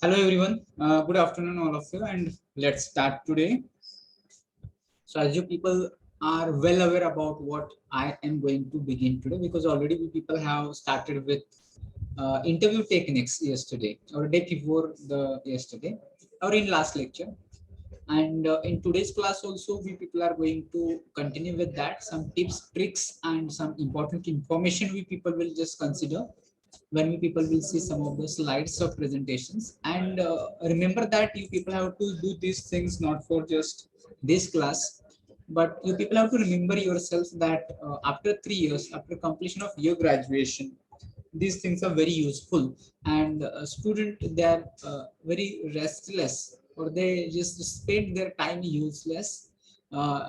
Hello everyone, good afternoon all of you, and let's start today. So as you people are well aware about what I am going to begin today, because already we people have started with interview techniques yesterday or day before the yesterday or in last lecture. And in today's class also we people are going to continue with that, some tips, tricks and some important information we people will just consider when we people will see some of the slides of presentations. And remember that you people have to do these things not for just this class, but you people have to remember yourself that after 3 years, after completion of your graduation, these things are very useful. And a student, they are very restless, or they just spend their time useless uh,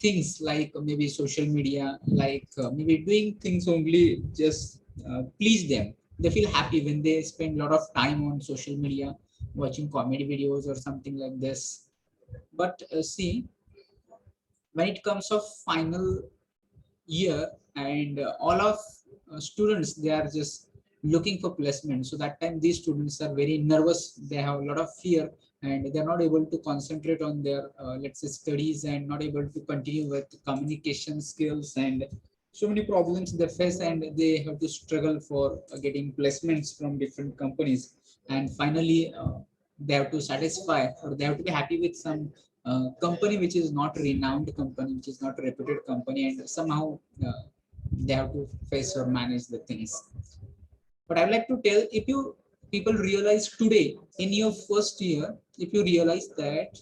things like maybe social media, like maybe doing things only just please them. They feel happy when they spend a lot of time on social media watching comedy videos or something like this. But see, when it comes of final year, and all of students, they are just looking for placement. So that time these students are very nervous, they have a lot of fear, and they're not able to concentrate on their let's say studies, and not able to continue with communication skills, and so many problems they face, and they have to struggle for getting placements from different companies. And finally they have to satisfy, or they have to be happy with some company which is not renowned company, which is not a reputed company, and somehow they have to face or manage the things. But I would like to tell, if you people realize today in your first year, if you realize that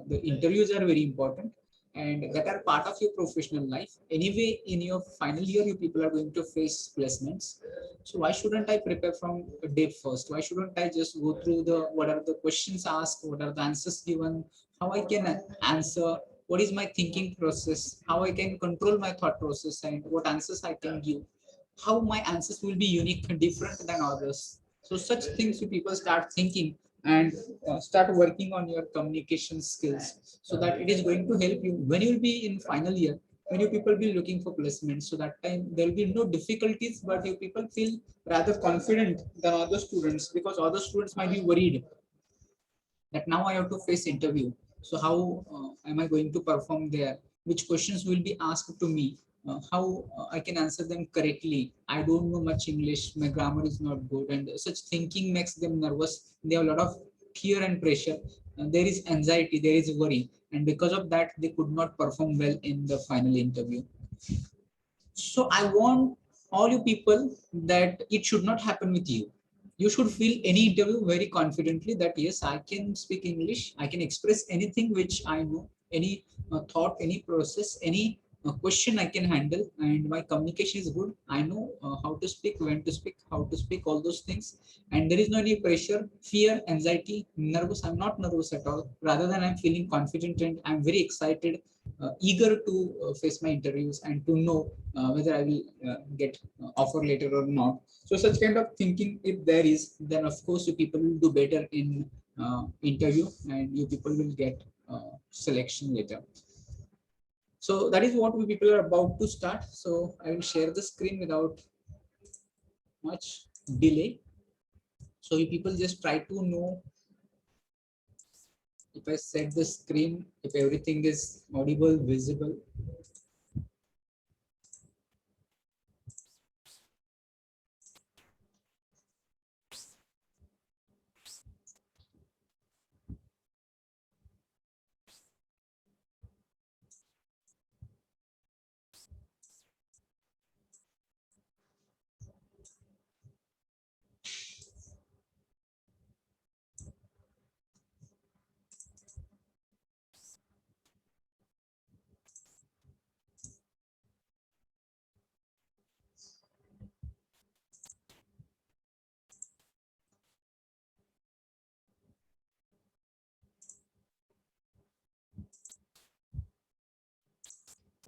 the interviews are very important and that are part of your professional life anyway, in your final year you people are going to face placements. So why shouldn't I prepare from day first? Why shouldn't I just go through the what are the questions asked, what are the answers given, how I can answer, what is my thinking process, how I can control my thought process, and what answers I can give, how my answers will be unique and different than others. So such things you people start thinking, and start working on your communication skills, so that it is going to help you when you will be in final year, when you people be looking for placements. So that time there will be no difficulties, but you people feel rather confident than other students, because other students might be worried that now I have to face interview. So how am I going to perform there? Which questions will be asked to me? How I can answer them correctly? I don't know much English. My grammar is not good, and such thinking makes them nervous. They have a lot of fear and pressure. There is anxiety. There is worry, and because of that, they could not perform well in the final interview. So I want all you people that it should not happen with you. You should feel any interview very confidently that yes, I can speak English, I can express anything which I know, any thought, any process, any question I can handle, and my communication is good. I know how to speak, when to speak, how to speak, all those things, and there is no any pressure, fear, anxiety, nervous. I'm not nervous at all. Rather than I'm feeling confident, and I'm very excited, eager to face my interviews and to know whether I will get offer later or not. So such kind of thinking, if there is, then of course you people will do better in interview, and you people will get selection later. So that is what we people are about to start. So I will share the screen without much delay. So you people just try to know if I set the screen, if everything is audible, visible.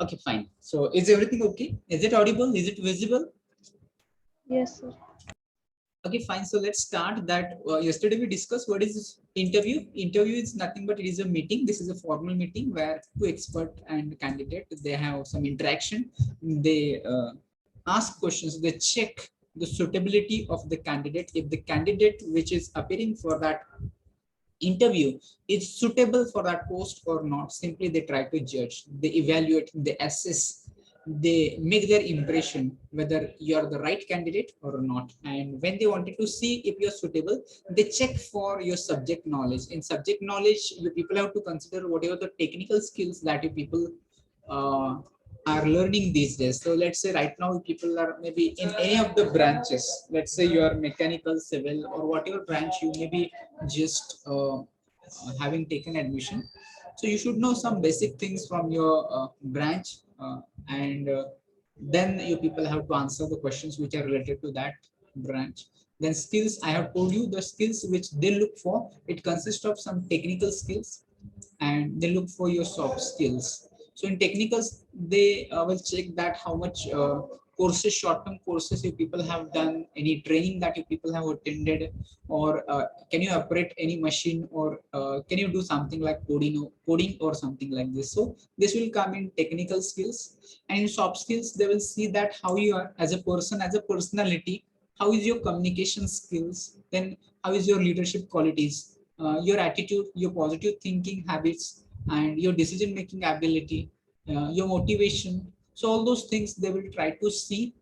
Okay, fine. So is everything okay? Is it audible? Is it visible? Yes, sir. Okay, fine. So let's start that. Yesterday we discussed what is interview. Interview is nothing but it is a meeting. This is a formal meeting where two expert and candidate, they have some interaction. They ask questions. They check the suitability of the candidate. If the candidate which is appearing for that interview is suitable for that post or not, simply they try to judge, they evaluate, they assess, they make their impression whether you are the right candidate or not. And when they wanted to see if you're suitable, they check for your subject knowledge. In subject knowledge, you people have to consider whatever the technical skills that you people uh, are learning these days. So let's say right now people are maybe in any of the branches. Let's say you are mechanical, civil, or whatever branch you may be just having taken admission. So you should know some basic things from your branch, and then you people have to answer the questions which are related to that branch. Then skills, I have told you the skills which they look for. It consists of some technical skills, and they look for your soft skills. So in technicals, they will check that how much courses, short-term courses you people have done, any training that you people have attended, or can you operate any machine, or can you do something like coding or something like this. So this will come in technical skills. And in soft skills, they will see that how you are as a person, as a personality, how is your communication skills, then how is your leadership qualities, your attitude, your positive thinking habits, and your decision making ability, your motivation. So all those things they will try to see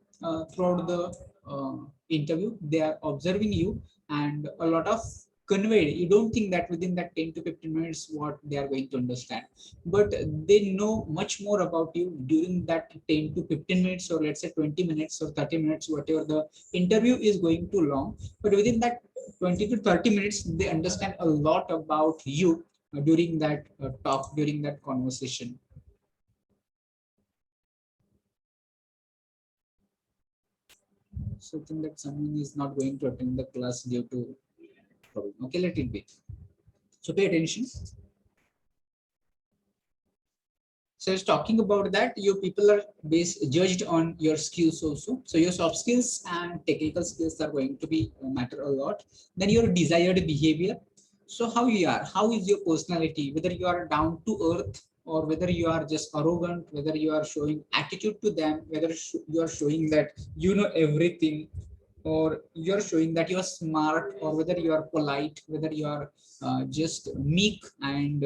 throughout the interview. They are observing you, and a lot of conveyed. You don't think that within that 10 to 15 minutes what they are going to understand, but they know much more about you during that 10 to 15 minutes, or let's say 20 minutes or 30 minutes, whatever the interview is going too long. But within that 20 to 30 minutes, they understand a lot about you during that talk, during that conversation. So I think that someone is not going to attend the class due to problem. Okay, let it be. So pay attention. So it's talking about that your people are judged on your skills also. So your soft skills and technical skills are going to be matter a lot. Then your desired behavior. So how you are, how is your personality, whether you are down to earth or whether you are just arrogant, whether you are showing attitude to them, whether you are showing that you know everything, or you're showing that you're smart, or whether you are polite, whether you are just meek, and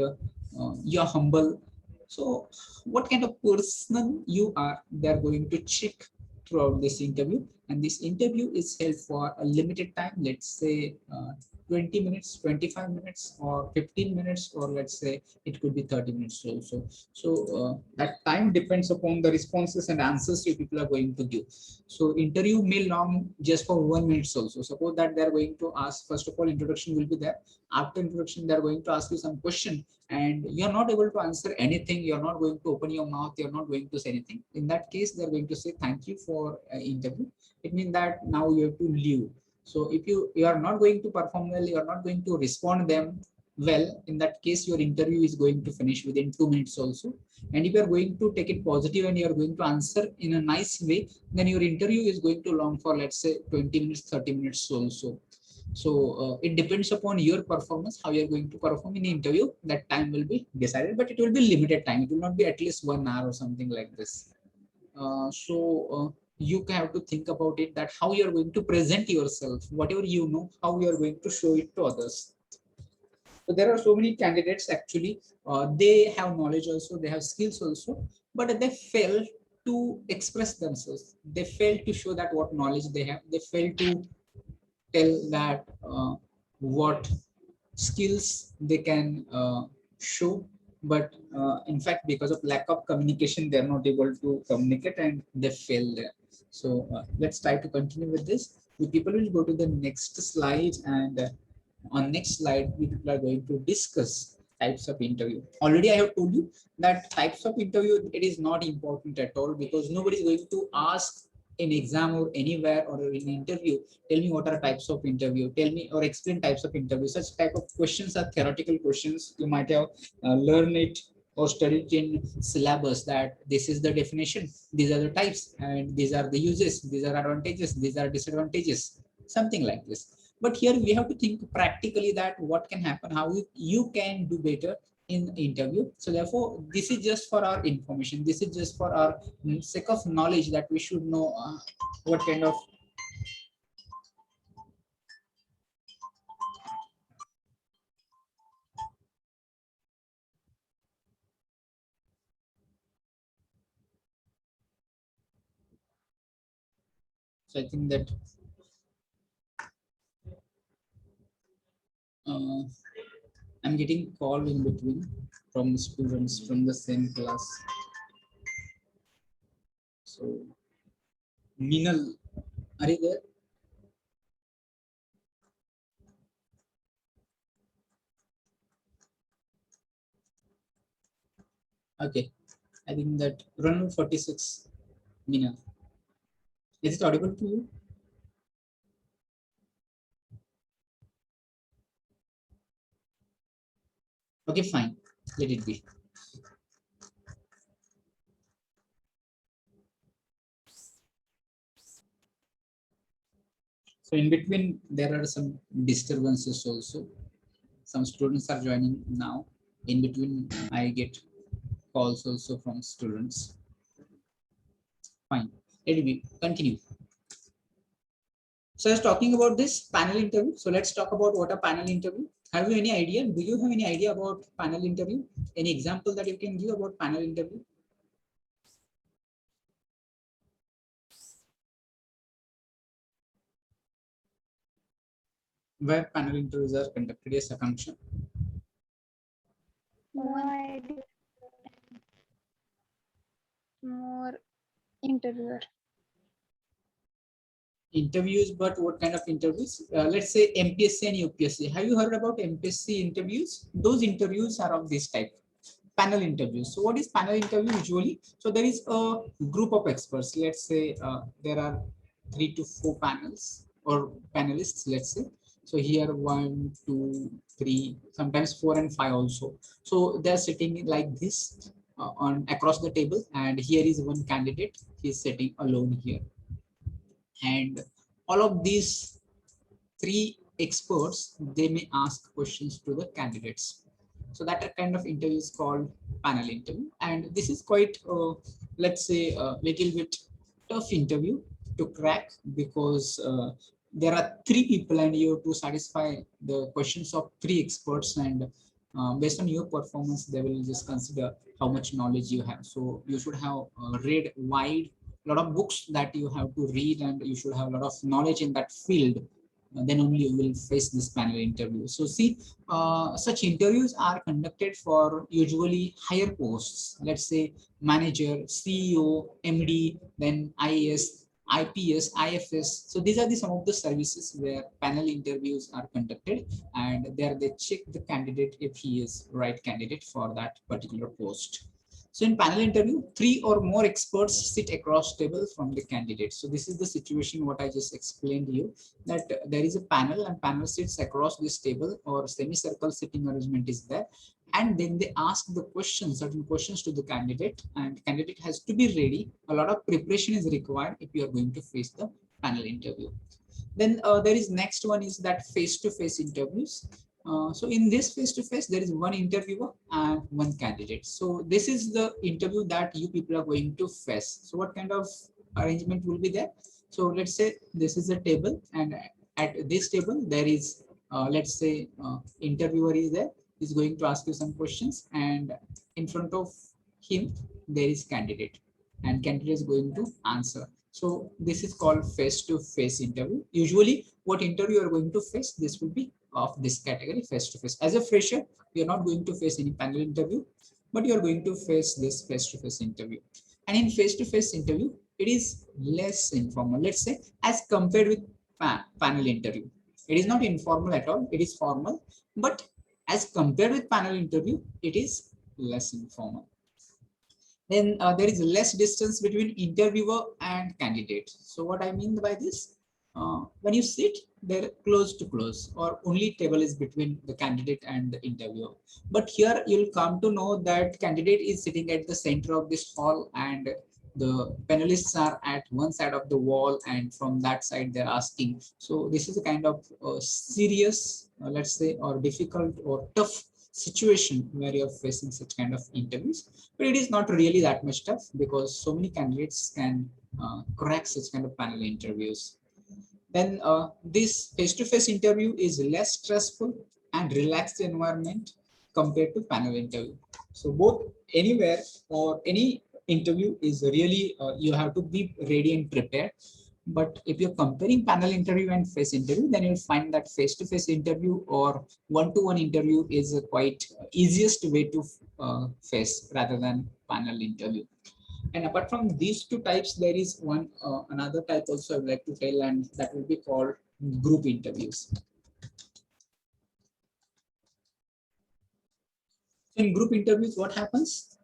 you're humble. So what kind of person you are, they're going to check throughout this interview. And this interview is held for a limited time, let's say 20 minutes, 25 minutes, or 15 minutes, or let's say it could be 30 minutes also. So that time depends upon the responses and answers you people are going to give. So interview may long just for 1 minute also. Suppose that they're going to ask, first of all, introduction will be there. After introduction, they're going to ask you some question, and you're not able to answer anything. You're not going to open your mouth. You're not going to say anything. In that case, they're going to say, thank you for interview. It means that now you have to leave. So if you are not going to perform well, you are not going to respond them well, in that case, your interview is going to finish within 2 minutes also. And if you are going to take it positive and you are going to answer in a nice way, then your interview is going to long for, let's say, 20 minutes, 30 minutes also. So it depends upon your performance, how you're going to perform in the interview. That time will be decided, but it will be limited time. It will not be at least 1 hour or something like this. You have to think about it, that how you're going to present yourself, whatever you know, how you're going to show it to others. So there are so many candidates actually, they have knowledge also, they have skills also, but they fail to express themselves. They fail to show that what knowledge they have. They fail to tell that what skills they can show. But in fact, because of lack of communication, they're not able to communicate and they fail there. So let's try to continue with this. We people will go to the next slide, and on next slide, we people are going to discuss types of interview. Already I have told you that types of interview, it is not important at all, because nobody is going to ask in exam or anywhere or in interview, tell me what are types of interview, tell me or explain types of interview. Such type of questions are theoretical questions. You might have learned it or studied in syllabus, that this is the definition, these are the types, and these are the uses, these are advantages, these are disadvantages, something like this. But here we have to think practically that what can happen, how you can do better in interview. So therefore, this is just for our information. This is just for our sake of knowledge, that we should know what kind of So I think that I'm getting call in between from students from the same class. So Minal, are you there? Okay, I think that run 46, Minal. Is it audible to you? Okay, fine. Let it be. So in between, there are some disturbances also. Some students are joining now. In between, I get calls also from students. Fine. Let it be. Continue. So I was talking about this panel interview. So let's talk about what a panel interview. Have you any idea? Do you have any idea about panel interview? Any example that you can give about panel interview? Where panel interviews are conducted? Yes, Akanksha. No idea. More interviewer. Interviews, but what kind of interviews? Let's say MPSC and UPSC. Have you heard about MPSC interviews? Those interviews are of this type, panel interviews. So what is panel interview usually? So there is a group of experts. Let's say there are 3 to 4 panels or panelists, let's say. So here 1, 2, 3, sometimes 4 and 5 also. So they're sitting like this on across the table, and here is one candidate. He's sitting alone here. And all of these 3 experts, they may ask questions to the candidates. So that kind of interview is called panel interview. And this is quite, let's say, a little bit tough interview to crack, because there are 3 people and you have to satisfy the questions of 3 experts, and based on your performance, they will just consider how much knowledge you have. So you should have read wide lot of books that you have to read, and you should have a lot of knowledge in that field. Then only you will face this panel interview. So see, such interviews are conducted for usually higher posts. Let's say manager, CEO, MD, then IAS, IPS, IFS. So these are some of the services where panel interviews are conducted, and there they check the candidate if he is right candidate for that particular post. So in panel interview, 3 or more experts sit across table from the candidates. So this is the situation what I just explained to you, that there is a panel and panel sits across this table, or semicircle sitting arrangement is there. And then they ask the questions, certain questions to the candidate, and candidate has to be ready. A lot of preparation is required if you are going to face the panel interview. Then there is next one is that face-to-face interviews. So in this face-to-face, there is one interviewer and one candidate. So this is the interview that you people are going to face. So what kind of arrangement will be there? So let's say this is a table, and at this table there is, let's say, interviewer is there. He's going to ask you some questions, and in front of him there is candidate, and candidate is going to answer. So this is called face-to-face interview. Usually what interview you are going to face, this will be of this category, face-to-face. As a fresher, you're not going to face any panel interview, but you're going to face this face-to-face interview. And in face-to-face interview, it is less informal, let's say, as compared with panel interview. It is not informal at all, it is formal, but as compared with panel interview, it is less informal. Then there is less distance between interviewer and candidate. So what I mean by this, when you sit, they're close to close, or only table is between the candidate and the interviewer. But here you'll come to know that candidate is sitting at the center of this hall, and the panelists are at one side of the wall, and from that side they're asking. So this is a kind of serious, let's say, or difficult or tough situation where you're facing such kind of interviews. But it is not really that much tough, because so many candidates can crack such kind of panel interviews. Then this face-to-face interview is less stressful and relaxed environment compared to panel interview. So both, anywhere or any interview is really, you have to be ready and prepared. But if you're comparing panel interview and face interview, then you'll find that face-to-face interview or one-to-one interview is a quite easiest way to face rather than panel interview. And apart from these two types, there is one another type also I would like to tell, and that will be called group interviews. In group interviews, what happens?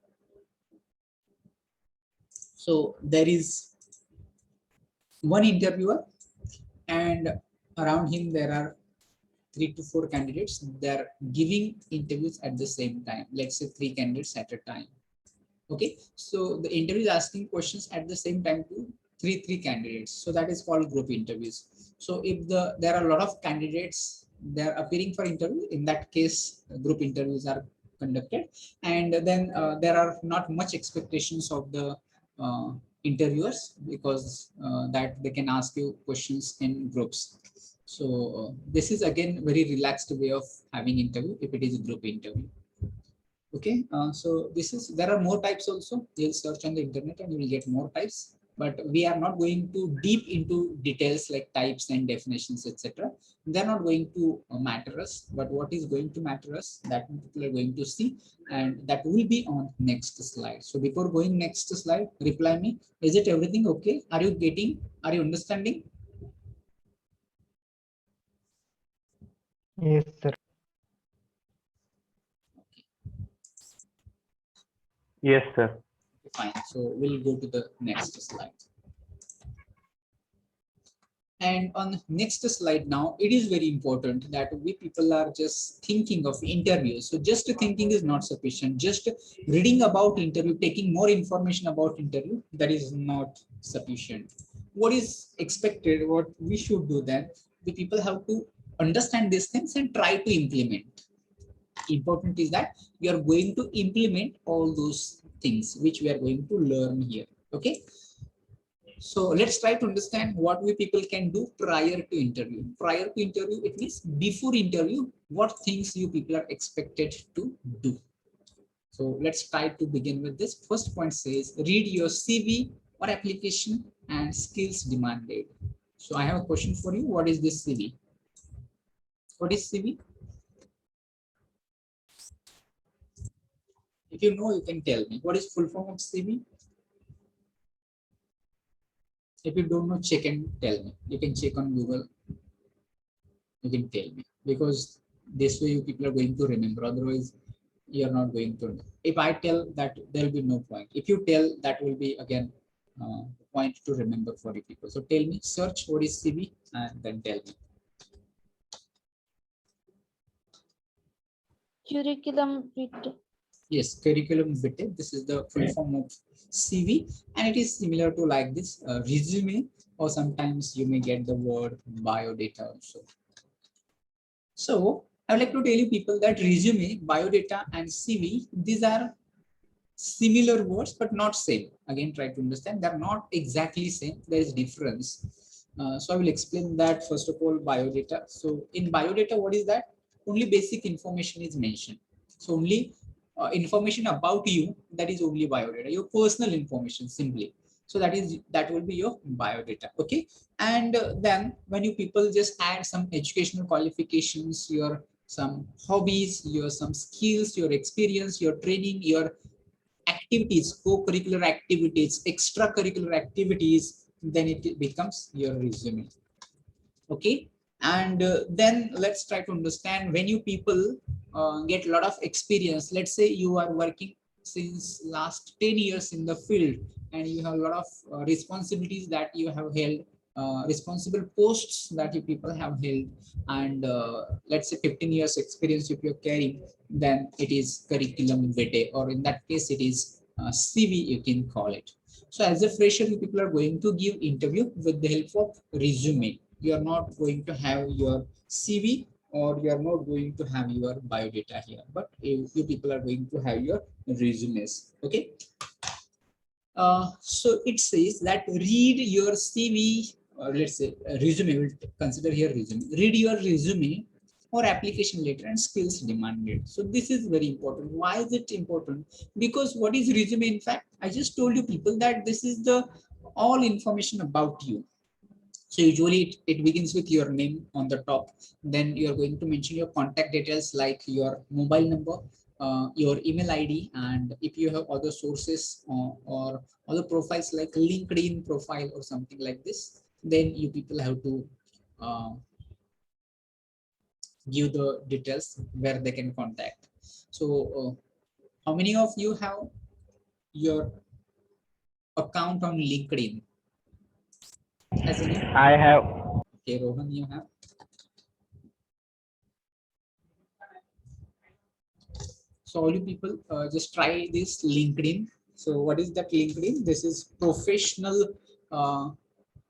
So there is one interviewer, and around him there are 3 to 4 candidates. They're giving interviews at the same time. Let's say 3 candidates at a time. Okay, so the interview is asking questions at the same time to three candidates. So that is called group interviews. So if there are a lot of candidates, they're appearing for interview, in that case, group interviews are conducted. And then there are not much expectations of the interviewers, because that they can ask you questions in groups. So this is again very relaxed way of having interview if it is a group interview. Okay, so there are more types also. You'll search on the internet and you will get more types, but we are not going to deep into details like types and definitions, etc. They're not going to matter us, but what is going to matter us, that people are going to see, and that will be on next slide. So before going next slide, reply me. Is it everything okay? Are you getting? Are you understanding? Yes, sir. Yes, sir. Fine. So we'll go to the next slide. And on next slide now, it is very important that we people are just thinking of interviews. So just thinking is not sufficient. Just reading about interview, taking more information about interview, that is not sufficient. What is expected, what we should do then, the people have to understand these things and try to implement. Important is that we are going to implement all those things which we are going to learn here. Okay. So let's try to understand what we people can do prior to interview. Prior to interview, it means before interview, what things you people are expected to do. So let's try to begin with this. First point says, read your CV or application and skills demanded. So I have a question for you. What is this CV? What is CV? If you know, you can tell me. What is full form of CV? If you don't know, check and tell me. You can check on Google. You can tell me, because this way you people are going to remember. Otherwise, you are not going to know. If I tell, that there will be no point. If you tell, that will be again point to remember for you people. So tell me, search what is CV and then tell me. Curriculum vitae. Yes, curriculum vitae. This is the full form of CV, and it is similar to like this resume, or sometimes you may get the word biodata also. So I would like to tell you people that resume, biodata, and CV, these are similar words but not same. Again, try to understand, they're not exactly same. There is difference. So I will explain that. First of all, biodata. So in biodata, what is that? Only basic information is mentioned. So only information about you, that is only biodata, your personal information simply. So that will be your biodata. Okay. And then when you people just add some educational qualifications, your some hobbies, your some skills, your experience, your training, your activities, co-curricular activities, extracurricular activities, then it becomes your resume. Okay. And then let's try to understand, when you people get a lot of experience, let's say you are working since last 10 years in the field, and you have a lot of responsibilities that you have held, responsible posts that you people have held, and let's say 15 years experience if you're carrying, then it is curriculum vitae, or in that case it is CV, you can call it. So as a fresher, you people are going to give interview with the help of resume. You are not going to have your CV, or you are not going to have your biodata here, but you people are going to have your resumes. Okay. So it says that read your CV, or let's say resume, we'll consider here resume. Read your resume or application letter and skills demanded. So this is very important. Why is it important? Because what is resume? In fact, I just told you people that this is the all information about you. So usually it begins with your name on the top. Then you're going to mention your contact details like your mobile number, your email ID, and if you have other sources or other profiles like LinkedIn profile or something like this, then you people have to uh, give the details where they can contact. So how many of you have your account on LinkedIn? Has any? I have. Okay, Rohan, you have. So all you people just try this LinkedIn. So what is that LinkedIn? This is professional uh,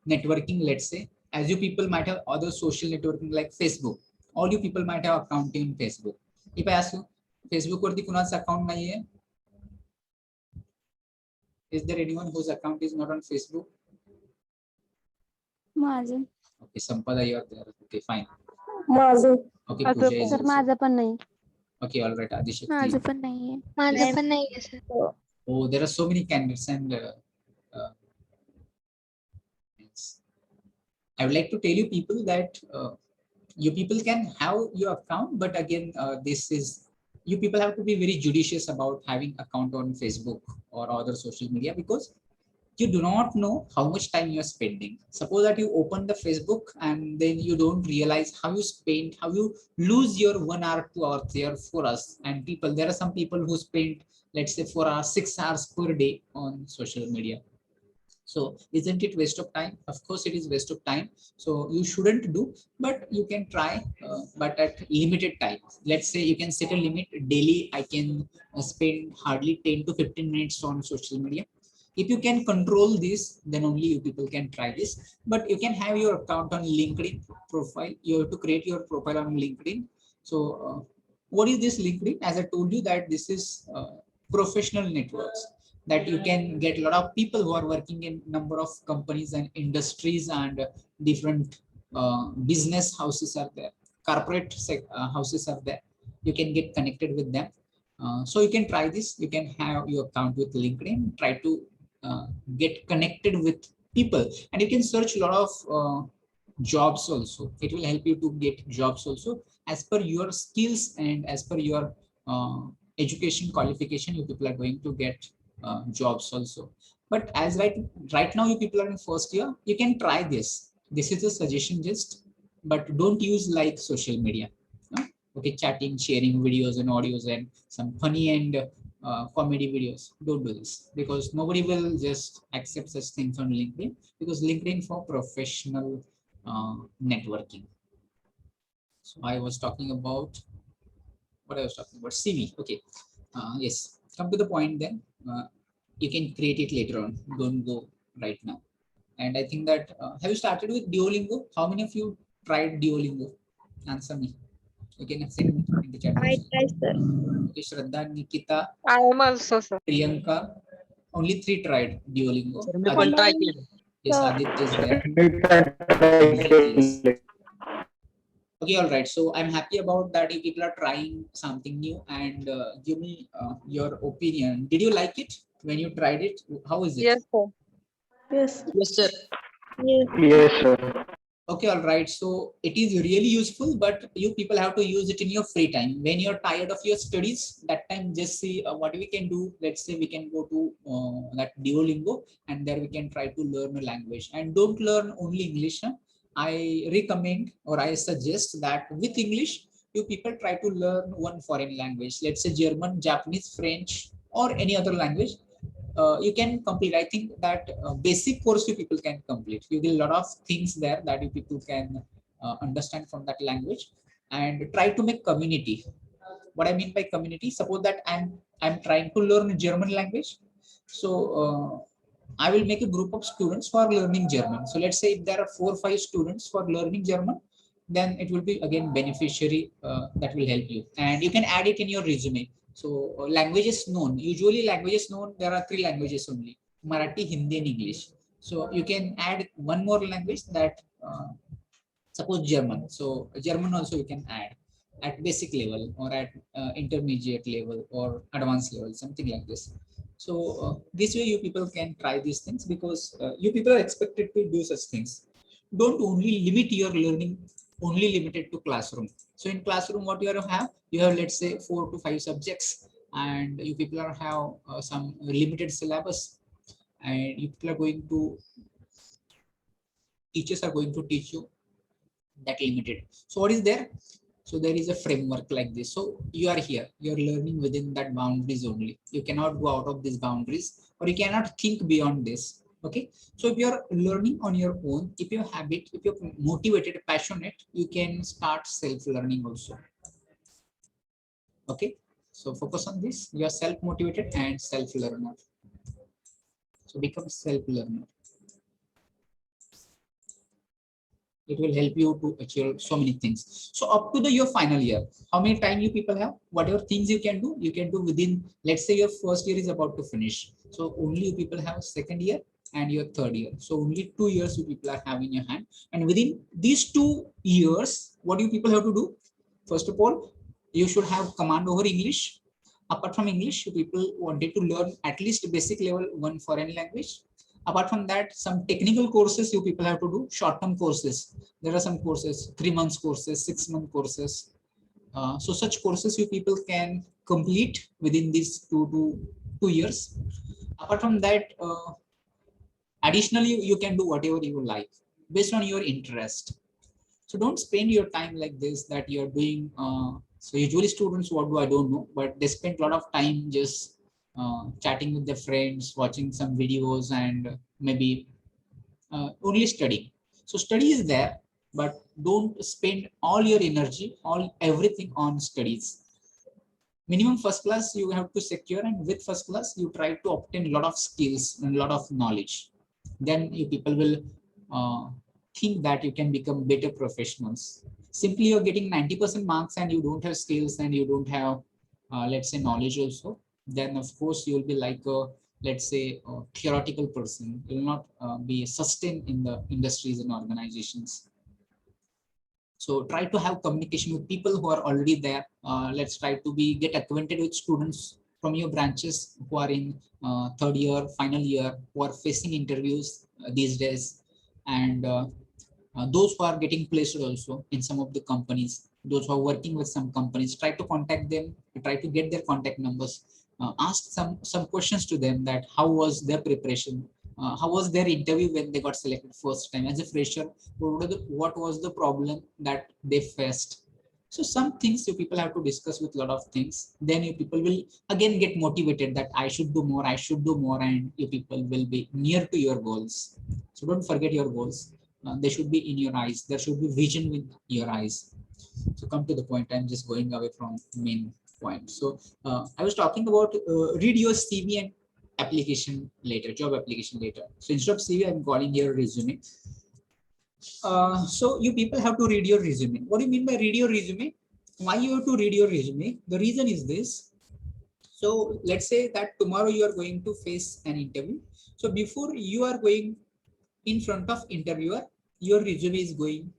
networking, let's say. As you people might have other social networking like Facebook. All you people might have account in Facebook. If I ask you, Facebook वरती कुणाचं account नाहीये? Is there anyone whose account is not on Facebook? माझं Okay, Sampada, you are there. Okay, fine. माझं Okay, माझं Pooja is sir also. माझं पण नाही. Okay, all right, Adishakti. माझं पण नाहीये. माझं पण नाहीये sir. Oh, there are so many candidates, and I would like to tell you people that you people can have your account, but again, this is you people have to be very judicious about having account on Facebook or other social media because you do not know how much time you're spending. Suppose that you open the Facebook and then you don't realize how you spend, how you lose your 1 hour, 2 hours, 3 or 4 hours. And people, there are some people who spend, let's say, 4 hours, 6 hours per day on social media. So isn't it waste of time? Of course, it is waste of time. So you shouldn't do, but you can try, but at limited time. Let's say you can set a limit daily. I can spend hardly 10 to 15 minutes on social media. If you can control this, then only you people can try this. But you can have your account on LinkedIn profile. You have to create your profile on LinkedIn. So what is this LinkedIn? As I told you that this is professional networks that you can get a lot of people who are working in number of companies and industries and different business houses are there, corporate houses are there. You can get connected with them. So you can try this. You can have your account with LinkedIn, try to get connected with people, and you can search a lot of jobs also. It will help you to get jobs also as per your skills and as per your education qualification. You people are going to get jobs also. But as right now you people are in first year, you can try this. This is a suggestion just, but don't use like social media. Okay, chatting, sharing videos and audios and some funny and comedy videos. Don't do this because nobody will just accept such things on LinkedIn because LinkedIn for professional networking. So I was talking about what I was talking about CV. Okay, yes. Come to the point then. You can create it later on. Don't go right now. And I think that have you started with Duolingo? How many of you tried Duolingo? Answer me. You can send me in the chat I box. try, sir. Okay, Shraddha, Nikita, I am also sir. Priyanka. Only 3 tried Duolingo. Sir मी पण try केलं. Yes, Aditya is there. Yes. Okay, all right. So I'm happy about that. You people are trying something new and give me your opinion. Did you like it when you tried it? How is it? Yes sir. Yes. Yes sir. Yes. Yes, sir. Okay, all right. So it is really useful, but you people have to use it in your free time. When you're tired of your studies, that time just see what we can do. Let's say we can go to that Duolingo and there we can try to learn a language. And don't learn only English. Huh? I recommend or I suggest that with English, you people try to learn one foreign language. Let's say German, Japanese, French, or any other language. You can complete. I think that basic course you people can complete. You get a lot of things there that you people can understand from that language and try to make community. What I mean by community, suppose that I'm trying to learn German language. So I will make a group of students for learning German. So let's say if there are 4 or 5 students for learning German, then it will be again beneficiary that will help you. And you can add it in your resume. So languages known, usually languages known, there are 3 languages only, Marathi, Hindi and English. So you can add one more language that suppose German. So German also you can add at basic level or at intermediate level or advanced level, something like this. So this way you people can try these things because you people are expected to do such things. don't only limit your learning only limited to classroom. So in classroom, what you have, let's say 4 to 5 subjects, and you people are have some limited syllabus, and you people are going to, teachers are going to teach you that limited. So what is there? So there is a framework like this. So you are here, you're learning within that boundaries only. You cannot go out of these boundaries, or you cannot think beyond this. Okay. So if you're learning on your own, if you're habit, if you're motivated, passionate, you can start self-learning also. Okay. So focus on this. You are self-motivated and self-learner. So become self-learner. It will help you to achieve so many things. So up to your final year, how many time you people have? Whatever things you can do within, let's say your first year is about to finish. So only you people have second year and your third year. So only 2 years you people are having in your hand. And within these 2 years, what do you people have to do? First of all, you should have command over English. Apart from English, you people wanted to learn at least basic level 1 foreign language. Apart from that, some technical courses you people have to do, short-term courses. There are some courses, 3 months courses, 6-month courses. So such courses you people can complete within these 2 years. Apart from that, additionally, you can do whatever you like based on your interest. So don't spend your time like this that you're doing. So usually students, what do I don't know, but they spend a lot of time just chatting with their friends, watching some videos, and maybe only studying. So study is there, but don't spend all your energy, everything on studies. Minimum first class you have to secure, and with first class you try to obtain a lot of skills and a lot of knowledge. Then you people will think that you can become better professionals. Simply you're getting 90% marks and you don't have skills and you don't have, let's say, knowledge also. Then of course you will be like a, let's say, a theoretical person. You will not be sustained in the industries and organizations. So try to have communication with people who are already there. Let's try to get acquainted with students from your branches who are in third year, final year, who are facing interviews these days, and those who are getting placed also in some of the companies, those who are working with some companies. Try to contact them, try to get their contact numbers, ask some questions to them, that how was their preparation, how was their interview when they got selected first time as a fresher, what was the problem that they faced. So some things you people have to discuss with a lot of things. Then you people will again get motivated that I should do more, and you people will be near to your goals. So don't forget your goals. They should be in your eyes. There should be vision with your eyes. So come to the point. I'm just going away from main point. So I was talking about read your CV and application later, job application later. So instead of CV, I'm calling here resume. So you people have to read your resume. What do you mean by read your resume? Why you have to read your resume? The reason is this. So let's say that tomorrow you are going to face an interview. So before you are going in front of interviewer, your resume is going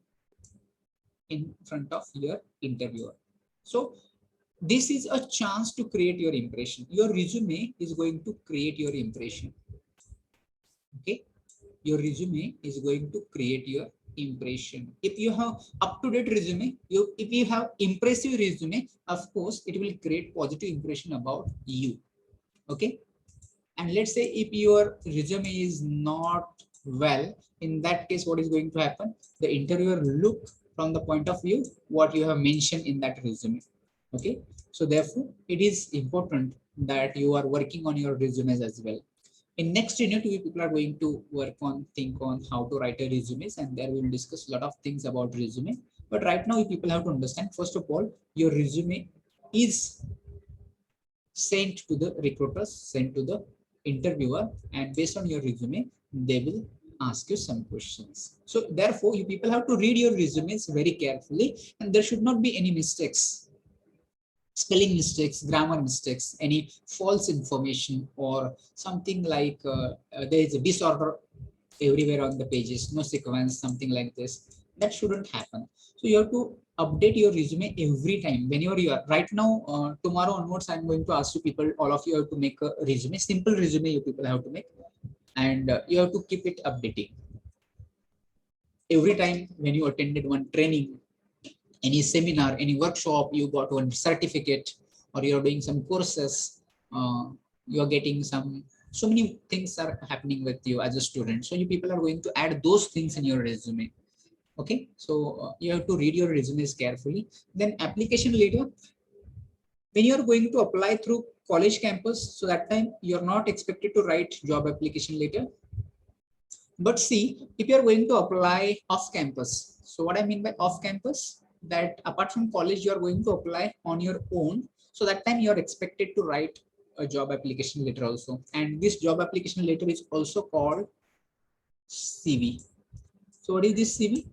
in front of your interviewer. So this is a chance to create your impression. Your resume is going to create your impression. Okay, your resume is going to create your impression. If you have up-to-date resume, if you have impressive resume, of course it will create positive impression about you. Okay, and let's say if your resume is not well, in that case what is going to happen? The interviewer look from the point of view what you have mentioned in that resume. Okay, so therefore it is important that you are working on your resumes as well. In next unit, we people are going to think on how to write a resumes, and there we will discuss a lot of things about resume. But right now, you people have to understand, first of all, your resume is sent to the recruiters, sent to the interviewer, and based on your resume, they will ask you some questions. So therefore, you people have to read your resumes very carefully, and there should not be any mistakes. Spelling mistakes, grammar mistakes, any false information, or something like there is a disorder everywhere on the pages, no sequence, something like this. That shouldn't happen. So you have to update your resume every time. Whenever you are right now, tomorrow onwards, I'm going to ask you people, all of you have to make a resume, simple resume you people have to make, and you have to keep it updating. every time when you attended one training, any seminar, any workshop, you got one certificate, or you're doing some courses, you're getting some, so many things are happening with you as a student. So you people are going to add those things in your resume. Okay, so you have to read your resumes carefully. Then application letter, when you are going to apply through college campus, so that time you're not expected to write job application letter. But see, if you are going to apply off campus, so what I mean by off campus, that apart from college, you are going to apply on your own. So that time you are expected to write a job application letter also. And this job application letter is also called CV. So what is this CV?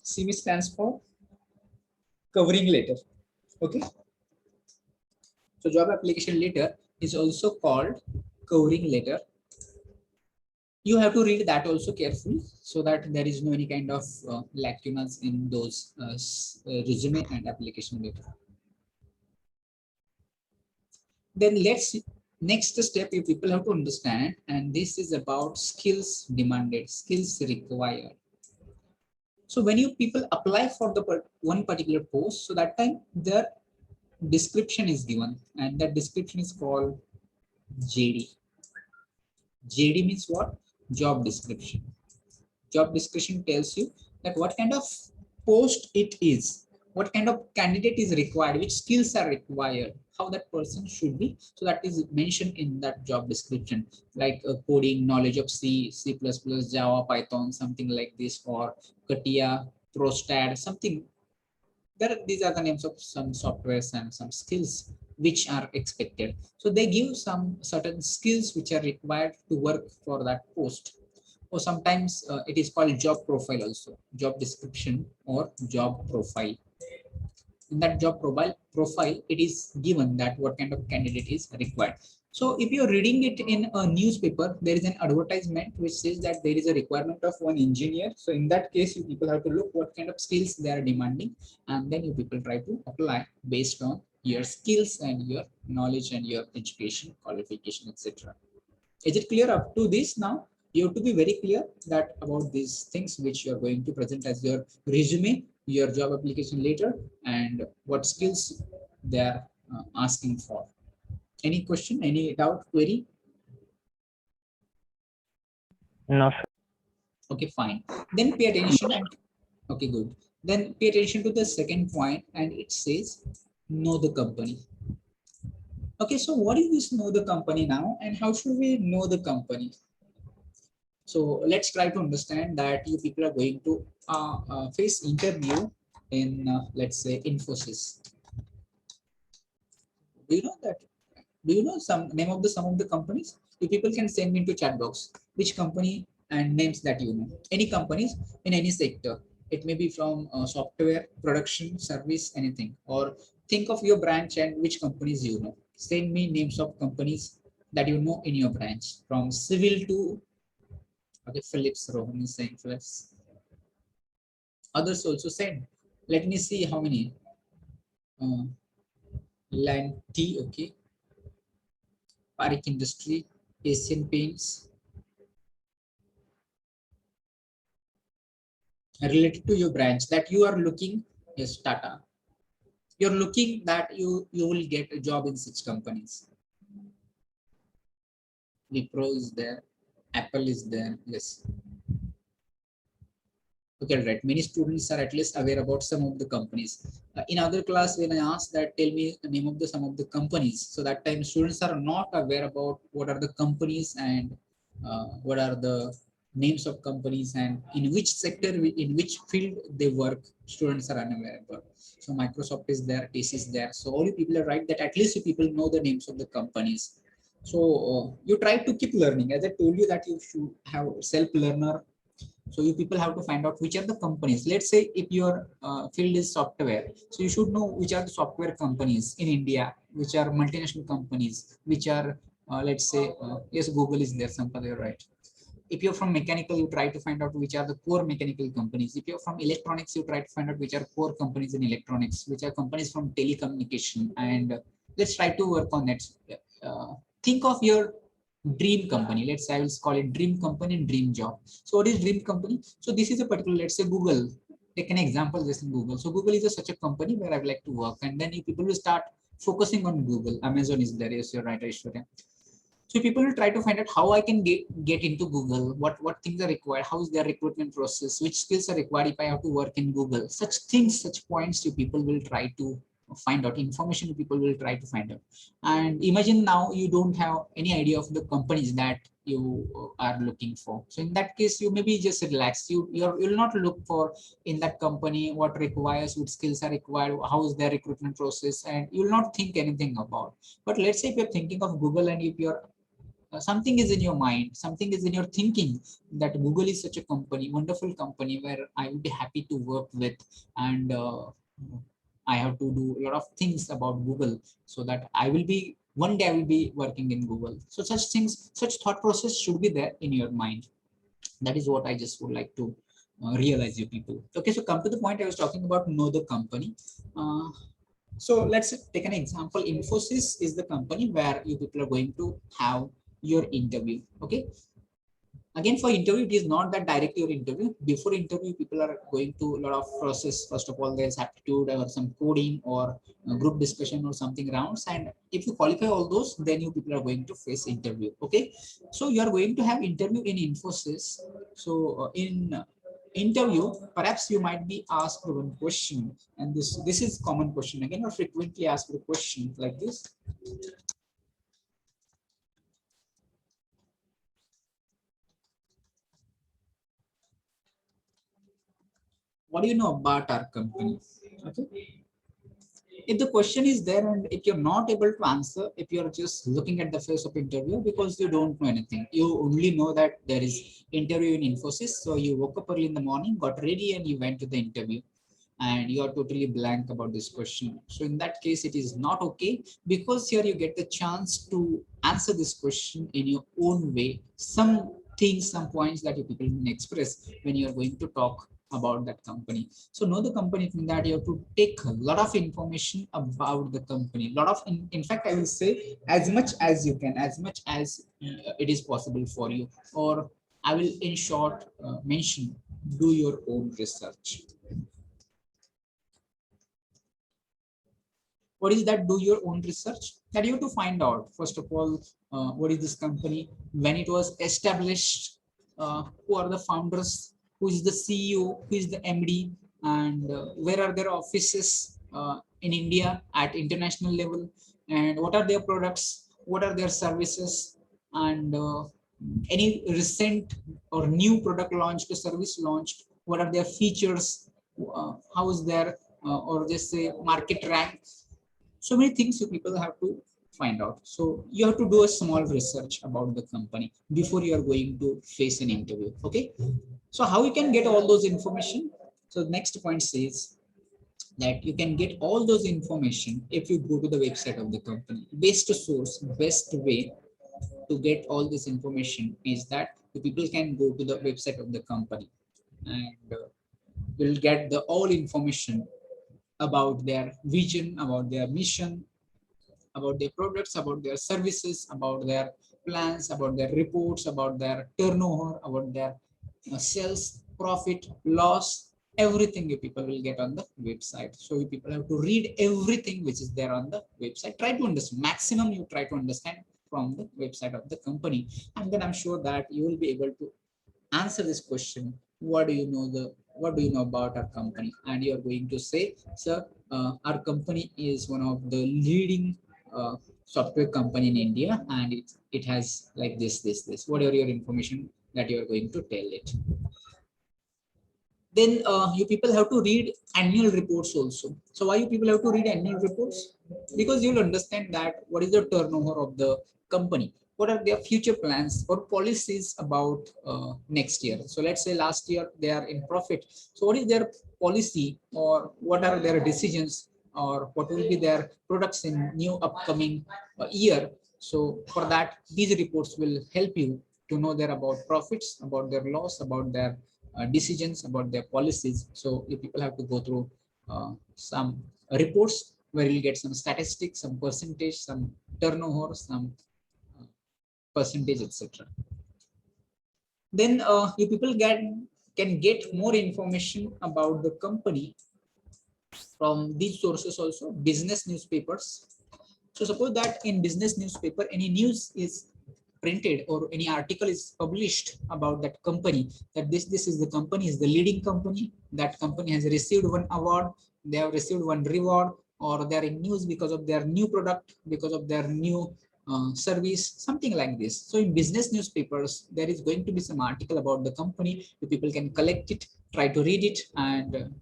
CV stands for covering letter. Okay. So job application letter is also called covering letter. You have to read that also carefully so that there is no any kind of lacunas in those resume and application letter. Then next step you people have to understand, and this is about skills demanded, skills required. So when you people apply for the one particular post, so that time the description is given, and that description is called JD. JD means what? Job description. Job description tells you that what kind of post it is, what kind of candidate is required, which skills are required, how that person should be. So that is mentioned in that job description, like coding, knowledge of C, C++, Java, Python, something like this, or CATIA, Prostad, something. These are the names of some softwares and some skills which are expected. So they give some certain skills which are required to work for that post. Or sometimes it is called job profile also, job description or job profile. In that job profile, it is given that what kind of candidate is required. So if you're reading it in a newspaper, there is an advertisement which says that there is a requirement of one engineer. So in that case, you people have to look what kind of skills they are demanding, and then you people try to apply based on your skills and your knowledge and your education, qualification, etc. Is it clear up to this now? You have to be very clear that about these things which you are going to present as your resume, your job application letter, and what skills they are asking for. Any question, any doubt, query? No, sir. Okay, fine. Then pay attention and okay, good. Then pay attention to the second point, and it says know the company. Okay, so what is this know the company now, and how should we know the company? So let's try to understand that you people are going to face interview in let's say Infosys. Do you know that? Do you know some name of the companies? You people can send me into chat box which company and names that you know. Any companies in any sector. It may be from software, production, service, anything. Or think of your branch and which companies you know. Send me names of companies that you know in your branch, from civil to okay, Philips. Rohan is saying Philips. Others also send. Let me see how many. Land T, okay. Parik Industry, Asian Paints. Related to your branch that you are looking, yes, Tata. You're looking that you will get a job in 6 companies. Wipro is there, Apple is there, yes. Okay, right. Many students are at least aware about some of the companies. In other class, when I asked that, tell me the name of the some of the companies. So that time students are not aware about what are the companies and what are the names of companies and in which sector, in which field they work. Students are unaware about. So Microsoft is there, TCS is there. So all you people are right that at least you people know the names of the companies. So you try to keep learning. As I told you that you should have self-learner. So you people have to find out which are the companies. Let's say if your field is software, so you should know which are the software companies in India, which are multinational companies, which are let's say yes, Google is there. Somebody right. If you're from mechanical, you try to find out which are the core mechanical companies. If you're from electronics, you try to find out which are core companies in electronics, which are companies from telecommunication. And let's try to work on that. Think of your dream company. Let's say I will call it dream company and dream job. So what is dream company? So this is a particular, let's say Google. Take an example just in Google. So Google is such a company where I would like to work, and then people will start focusing on Google. Amazon is there. Yes, you're right, Aishwarya. So people will try to find out how I can get into Google, what things are required, how is their recruitment process, which skills are required if I have to work in Google. Such things, such points, you people will try to find out, information people will try to find out. And imagine now you don't have any idea of the companies that you are looking for. So in that case, you maybe just relax. You'll not look for in that company what requires, what skills are required, how is their recruitment process, and you'll not think anything about. But let's say if you're thinking of Google and if you're something is in your mind, something is in your thinking that Google is such a company, wonderful company where I would be happy to work with, and I have to do a lot of things about Google so that I will be one day I will be working in Google. So such things, such thought process should be there in your mind. That is what I just would like to realize, you people. Okay, so come to the point I was talking about, know the company. So let's take an example. Infosys is the company where you people are going to have your interview. Okay. Again, for interview, it is not that directly your interview. Before interview, people are going to a lot of process. First of all, there's aptitude or some coding or group discussion or something rounds. And if you qualify all those, then you people are going to face interview. Okay. So you are going to have interview in Infosys. So in interview, perhaps you might be asked one question, and this is common question again, or frequently asked question like this. What do you know about our company? Okay. If the question is there and if you're not able to answer, if you're just looking at the face of interview because you don't know anything, you only know that there is interview in Infosys. So you woke up early in the morning, got ready, and you went to the interview, and you are totally blank about this question. So in that case, it is not okay, because here you get the chance to answer this question in your own way. Some things, some points that you people can express when you are going to talk about that company. So know the company, in that you have to take a lot of information about the company. Lot of, in fact, I will say as much as you can, as much as it is possible for you, or I will in short mention, do your own research. What is that? Do your own research. That you have to find out, first of all, what is this company, when it was established, who are the founders, who is the CEO, who is the MD, and where are their offices in India at international level, and what are their products, what are their services, and any recent or new product launched or service launched, what are their features, how is their or just say market rank. So many things you people have to find out. So you have to do a small research about the company before you are going to face an interview. Okay. So how you can get all those information? So the next point says that you can get all those information if you go to the website of the company. Best source, best way to get all this information is that the people can go to the website of the company, and will get the all information about their vision, about their mission, about their products, about their services, about their plans, about their reports, about their turnover, about their sales, profit, loss, everything you people will get on the website. So you people have to read everything which is there on the website. Try to understand, maximum you try to understand from the website of the company. And then I'm sure that you will be able to answer this question. What do you know about our company? And you're going to say, sir, our company is one of the leading software company in India, and it has like this, whatever your information that you're going to tell it. Then you people have to read annual reports also. So why you people have to read annual reports? Because you'll understand that what is the turnover of the company, what are their future plans or policies about next year. So let's say last year they are in profit. So what is their policy, or what are their decisions, or what will be their products in new upcoming year. So for that, these reports will help you to know their about profits, about their loss, about their decisions, about their policies. So you people have to go through some reports where you'll get some statistics, some percentage, some turnover, some percentage, etc. Then you people can get more information about the company from these sources also, business newspapers. So suppose that in business newspaper, any news is printed or any article is published about that company, that this is the company, is the leading company, that company has received one award, they have received one reward, or they are in news because of their new product, because of their new service, something like this. So in business newspapers, there is going to be some article about the company. The people can collect it, try to read it, and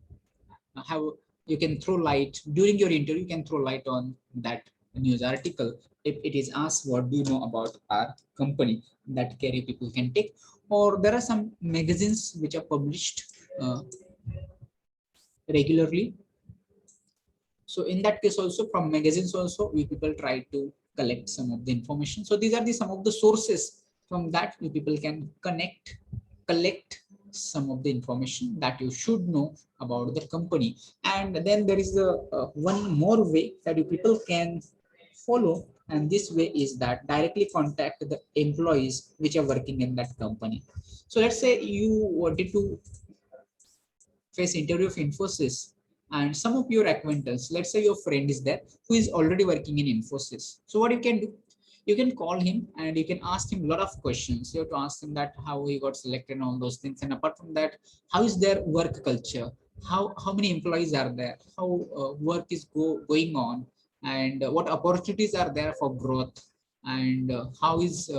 how you can throw light during your interview. You can throw light on that news article. If it is asked, what do you know about our company, that career people can take. Or there are some magazines which are published regularly. So in that case also, from magazines also, we people try to collect some of the information. So these are the some of the sources from that you people can collect some of the information that you should know about the company. And then there is the one more way that you people can follow, and this way is that directly contact the employees which are working in that company. So let's say you wanted to face interview of Infosys, and some of your acquaintance, let's say your friend is there who is already working in Infosys. So what you can do, you can call him and you can ask him a lot of questions. You have to ask him that how he got selected and all those things. And apart from that, how is their work culture? How many employees are there? How work is going on? And what opportunities are there for growth? And how is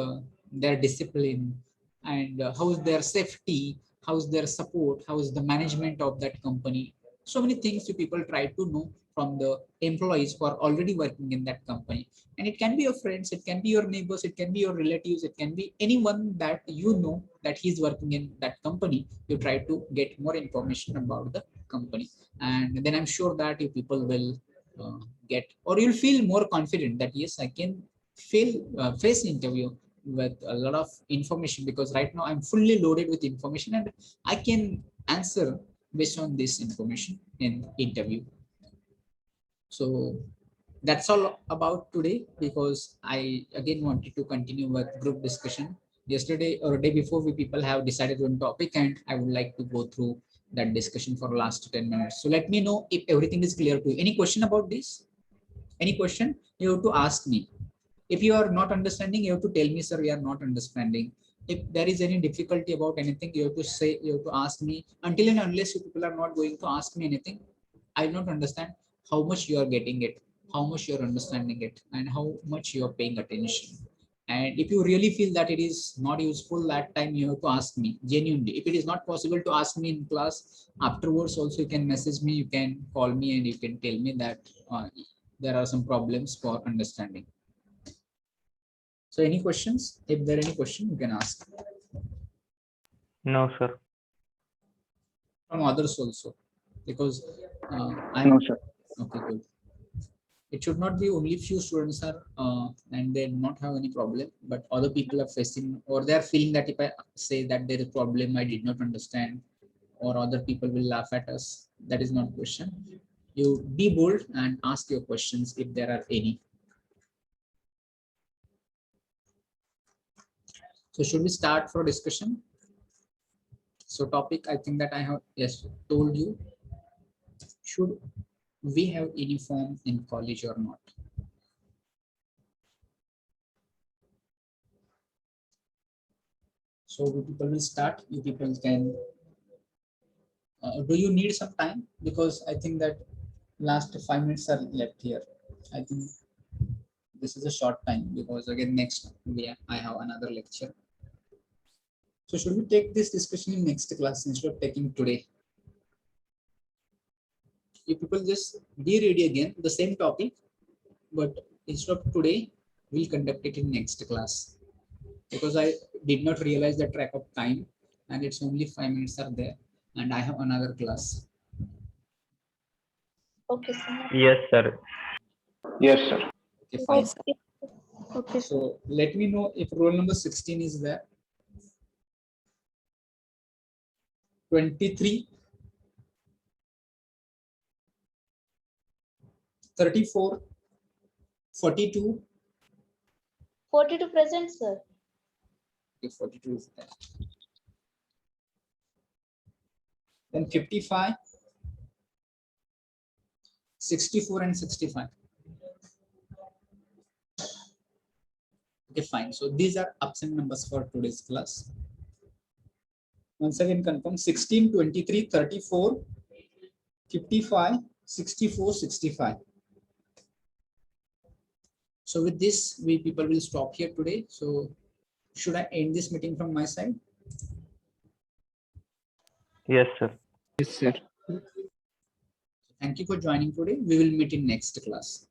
their discipline? And how is their safety? How is their support? How is the management of that company? So many things you people try to know from the employees who are already working in that company. And it can be your friends, it can be your neighbors, it can be your relatives, it can be anyone that you know that he's working in that company. You try to get more information about the company, and then I'm sure that you people will get, or you'll feel more confident that yes, I can face interview with a lot of information, because right now I'm fully loaded with information and I can answer based on this information in interview. So that's all about today, because I again wanted to continue with group discussion. Yesterday or day before, we people have decided one topic, and I would like to go through that discussion for last 10 minutes. So let me know if everything is clear to you. Any question about this? Any question? You have to ask me. If you are not understanding, you have to tell me, sir, we are not understanding. If there is any difficulty about anything, you have to say, you have to ask me. Until and unless you people are not going to ask me anything, I will not understand how much you are getting it, how much you are understanding it, and how much you are paying attention. And if you really feel that it is not useful, that time you have to ask me genuinely. If it is not possible to ask me in class, afterwards also you can message me, you can call me, and you can tell me that there are some problems for understanding. So any questions? If there are any question, you can ask. No, sir. From others also, because No, sir. okay, good. It should not be only few students are and they do not have any problem, but other people are facing, or they are feeling that if I say that there is a problem, I did not understand, or other people will laugh at us. That is not question. You be bold and ask your questions if there are any. So should we start for discussion? So topic, I think that I have told you. Should we have uniform in college or not? So we people will start. You people can. Do you need some time? Because I think that last 5 minutes are left here. I think this is a short time, because again next I have another lecture. So should we take this discussion in next class instead of taking today? You people just be ready again, the same topic, but instead of today, we'll conduct it in next class, because I did not realize the track of time, and it's only 5 minutes are there, and I have another class. Okay, sir. Yes, sir. Yes, sir. Okay, fine. Okay. Okay, sir. So let me know if roll number 16 is there. 23, 34, 42, 42 present, sir. Okay, 42 is there. Then 55, 64 and 65. Okay, fine. So these are absent numbers for today's class. Once again confirm 16, 23, 34, 55, 64, 65. So with this, we people will stop here today. So should I end this meeting from my side? Yes, sir. Yes, sir. Thank you for joining today. We will meet in next class.